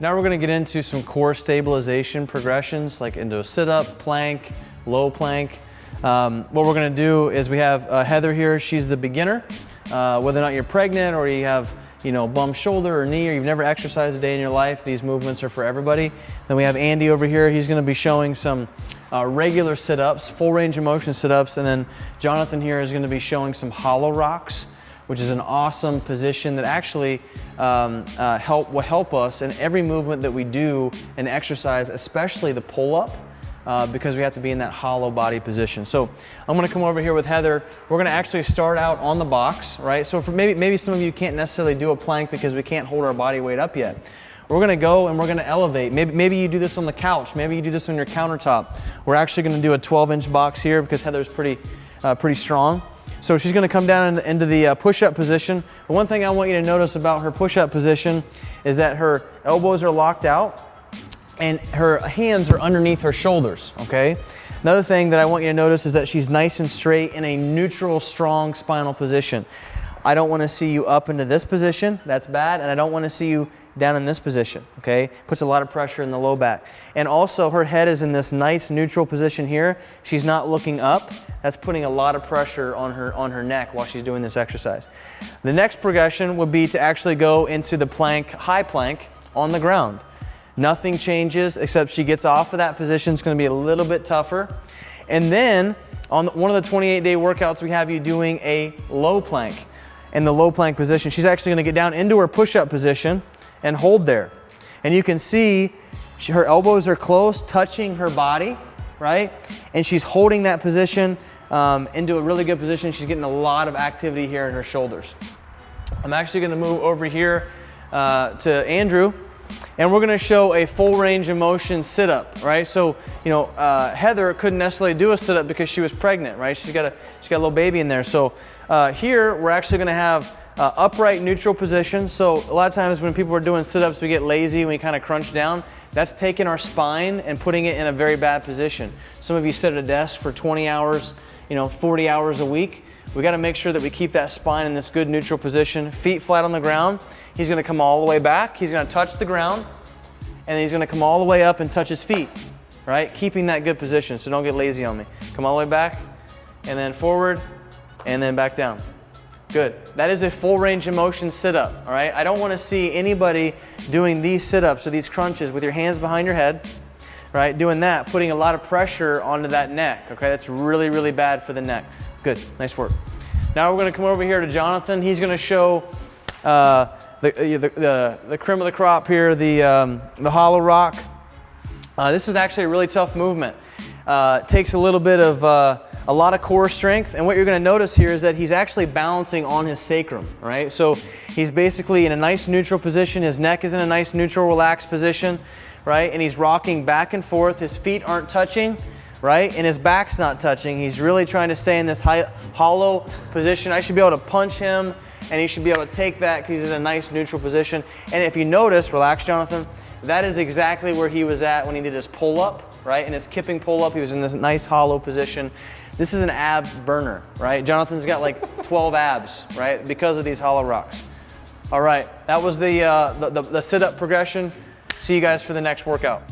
Now we're gonna get into some core stabilization progressions, like into a sit-up, plank, low plank. What we're gonna do is we have Heather here. She's the beginner. Whether or not you're pregnant or you have bum shoulder or knee, or you've never exercised a day in your life, these movements are for everybody. Then we have Andy over here. He's gonna be showing some regular sit-ups, full range of motion sit-ups. And then Jonathan here is gonna be showing some hollow rocks, which is an awesome position that actually will help us in every movement that we do in exercise, especially the pull-up, because we have to be in that hollow body position. So I'm gonna come over here with Heather. We're gonna actually start out on the box, right? So for maybe some of you can't necessarily do a plank because we can't hold our body weight up yet. We're gonna go and we're gonna elevate. Maybe you do this on the couch. Maybe you do this on your countertop. We're actually gonna do a 12-inch box here because Heather's pretty strong. So she's gonna come down into the push-up position. The one thing I want you to notice about her push-up position is that her elbows are locked out and her hands are underneath her shoulders, okay? Another thing that I want you to notice is that she's nice and straight in a neutral, strong spinal position. I don't wanna see you up into this position, that's bad, and I don't wanna see you down in this position, okay? Puts a lot of pressure in the low back. And also her head is in this nice neutral position here. She's not looking up. That's putting a lot of pressure on her neck while she's doing this exercise. The next progression would be to actually go into the plank, high plank on the ground. Nothing changes except she gets off of that position. It's gonna be a little bit tougher. And then on one of the 28-day workouts, we have you doing a low plank. In the low plank position, she's actually gonna get down into her push-up position and hold there. And you can see her elbows are close, touching her body, right? And she's holding that position into a really good position. She's getting a lot of activity here in her shoulders. I'm actually gonna move over here to Andrew, and we're gonna show a full range of motion sit-up, right? So, Heather couldn't necessarily do a sit-up because she was pregnant, right? She's got a little baby in there. So here, we're actually gonna have upright neutral position. So a lot of times when people are doing sit-ups, we get lazy and we kind of crunch down. That's taking our spine and putting it in a very bad position. Some of you sit at a desk for 20 hours, 40 hours a week. We got to make sure that we keep that spine in this good neutral position, feet flat on the ground. He's going to come all the way back. He's going to touch the ground, and then he's going to come all the way up and touch his feet, right? Keeping that good position, so don't get lazy on me. Come all the way back, and then forward, and then back down. Good. That is a full range of motion sit-up, all right? I don't want to see anybody doing these sit-ups or these crunches with your hands behind your head, right? Doing that, putting a lot of pressure onto that neck, okay? That's really, really bad for the neck. Good. Nice work. Now we're going to come over here to Jonathan. He's going to show the cream of the crop here, the hollow rock. This is actually a really tough movement. It takes a little bit of a lot of core strength, and what you're going to notice here is that he's actually balancing on his sacrum, right? So he's basically in a nice neutral position. His neck is in a nice neutral, relaxed position, right? And he's rocking back and forth. His feet aren't touching, right? And his back's not touching. He's really trying to stay in this hollow position. I should be able to punch him, and he should be able to take that because he's in a nice neutral position. And if you notice, relax, Jonathan, that is exactly where he was at when he did his pull-up, right? In his kipping pull-up, he was in this nice hollow position. This is an ab burner, right? Jonathan's got like 12 abs, right? Because of these hollow rocks. All right, that was the sit-up progression. See you guys for the next workout.